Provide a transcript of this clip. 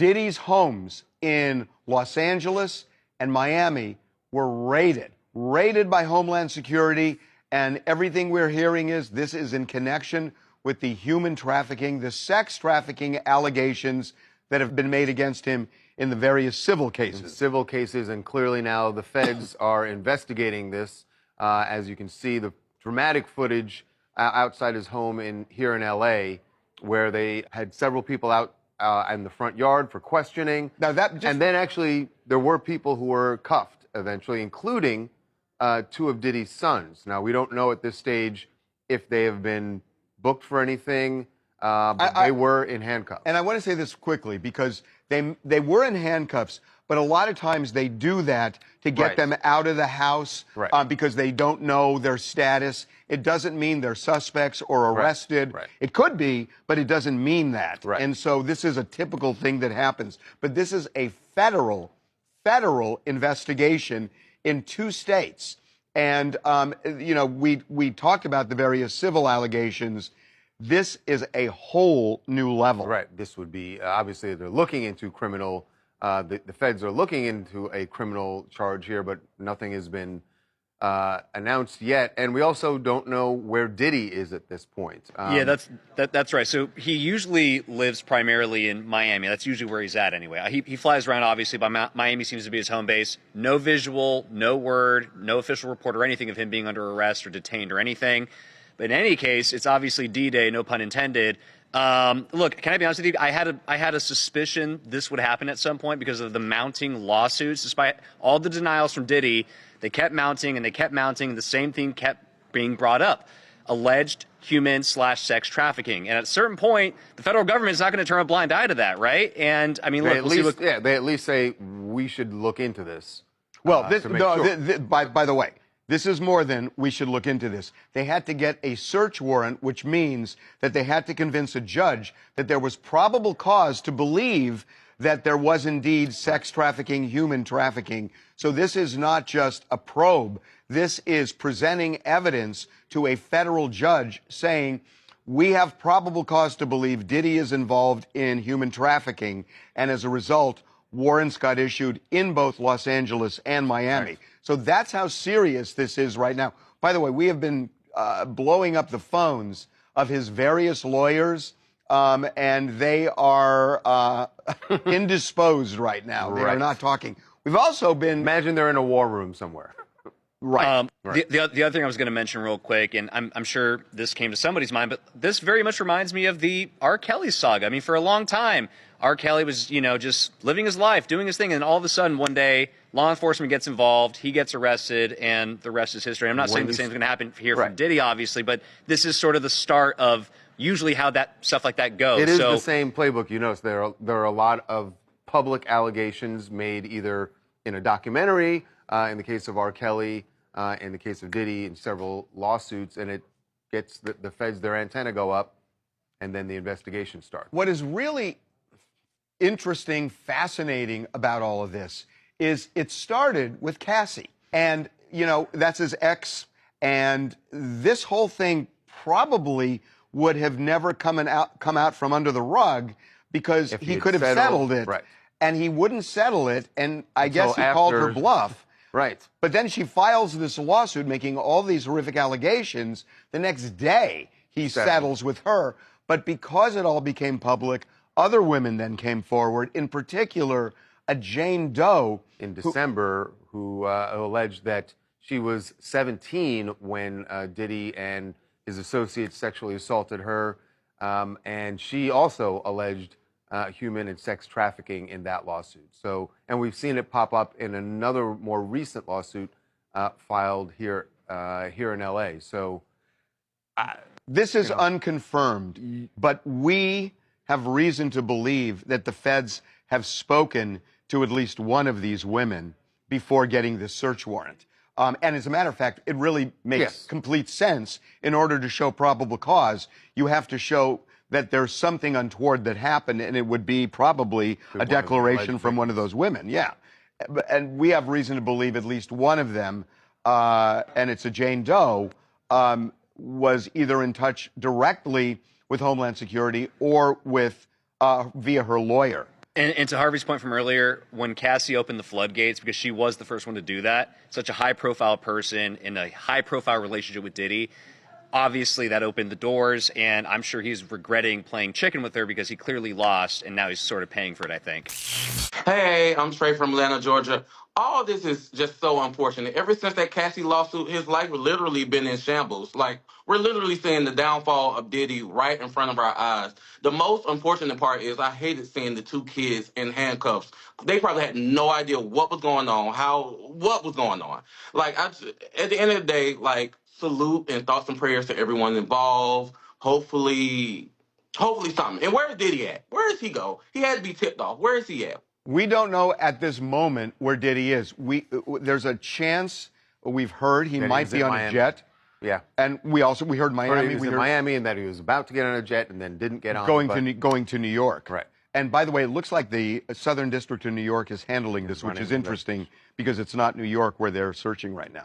Diddy's homes in Los Angeles and Miami were raided by Homeland Security, and everything we're hearing is this is in connection with the human trafficking, the sex trafficking allegations that have been made against him in the various civil cases. And clearly now the feds are investigating this. As you can see, the dramatic footage outside his home here in L.A., where they had several people out in the front yard for questioning. Now and then actually there were people who were cuffed eventually, including two of Diddy's sons. Now, we don't know at this stage if they have been booked for anything, but they were in handcuffs. And I want to say this quickly because they were in handcuffs, but a lot of times they do that to get them out of the house because they don't know their status. It doesn't mean they're suspects or arrested. It could be, but it doesn't mean that. And so this is a typical thing that happens. But this is a federal investigation in 2 states. And, you know, we talked about the various civil allegations. This is a whole new level. This would be, obviously, they're looking into criminal, the feds are looking into a criminal charge here, but nothing has been announced yet. And we also don't know where Diddy is at this point. Yeah, that's right. So he usually lives primarily in Miami. That's usually where he's at anyway. He flies around, obviously, but Miami seems to be his home base. No visual, no word, no official report or anything of him being under arrest or detained or anything. But in any case, it's obviously D-Day, no pun intended. Look, can I be honest with you? I had a suspicion this would happen at some point because of the mounting lawsuits. Despite all the denials from Diddy, they kept mounting and they kept mounting, and the same thing kept being brought up. Alleged human/sex trafficking. And at a certain point, the federal government is not going to turn a blind eye to that, right? And I mean, look, they at least say we should look into this. Well, by the way, this is more than we should look into this. They had to get a search warrant, which means that they had to convince a judge that there was probable cause to believe that there was indeed sex trafficking, human trafficking. So this is not just a probe. This is presenting evidence to a federal judge saying, we have probable cause to believe Diddy is involved in human trafficking. And as a result, warrants got issued in both Los Angeles and Miami. So that's how serious this is right now. By the way, we have been blowing up the phones of his various lawyers, and they are indisposed right now. They are not talking. We've also been... Imagine they're in a war room somewhere. The other thing I was going to mention real quick, and I'm sure this came to somebody's mind, but this very much reminds me of the R. Kelly saga. I mean, for a long time, R. Kelly was, you know, just living his life, doing his thing, and all of a sudden, one day, law enforcement gets involved, he gets arrested, and the rest is history. I'm not saying the same is going to happen here from Diddy, obviously, but this is sort of the start of usually how that stuff like that goes. It is the same playbook. You notice there are a lot of public allegations made either in a documentary, in the case of R. Kelly, in the case of Diddy, in several lawsuits, and it gets the feds, their antenna go up, and then the investigation starts. What is really interesting, fascinating about all of this is it started with Cassie. And, you know, that's his ex, and this whole thing probably would have never come out from under the rug because he could have settled it. And he wouldn't settle it, and I guess he called her bluff. But then she files this lawsuit making all these horrific allegations. The next day, he settles with her. But because it all became public, other women then came forward, in particular, a Jane Doe. In December, who alleged that she was 17 when Diddy and his associates sexually assaulted her. And she also alleged human and sex trafficking in that lawsuit. So, and we've seen it pop up in another more recent lawsuit filed here in L.A. So this is unconfirmed, but we have reason to believe that the feds have spoken to at least one of these women before getting this search warrant. And as a matter of fact, it really makes complete sense. In order to show probable cause, you have to show that there's something untoward that happened, and it would be probably a declaration from one of those women. And we have reason to believe at least one of them, and it's a Jane Doe, was either in touch directly with Homeland Security or with via her lawyer. And to Harvey's point from earlier, when Cassie opened the floodgates, because she was the first one to do that, such a high-profile person in a high-profile relationship with Diddy, obviously that opened the doors, and I'm sure he's regretting playing chicken with her because he clearly lost, and now he's sort of paying for it, I think. Hey, I'm Trey from Atlanta, Georgia. All this is just so unfortunate. Ever since that Cassie lawsuit, his life has literally been in shambles. Like, we're literally seeing the downfall of Diddy right in front of our eyes. The most unfortunate part is I hated seeing the two kids in handcuffs. They probably had no idea what was going on, what was going on. Like, at the end of the day, like, salute and thoughts and prayers to everyone involved. Hopefully something. And where is Diddy at? Where does he go? He had to be tipped off. Where is he at? We don't know at this moment where Diddy is. There's a chance we've heard he might be on a jet. Yeah. And we heard Miami. He was in Miami, and that he was about to get on a jet and then didn't get on. Going to New York. Right. And by the way, it looks like the Southern District of New York is handling this, which is interesting because it's not New York where they're searching right now.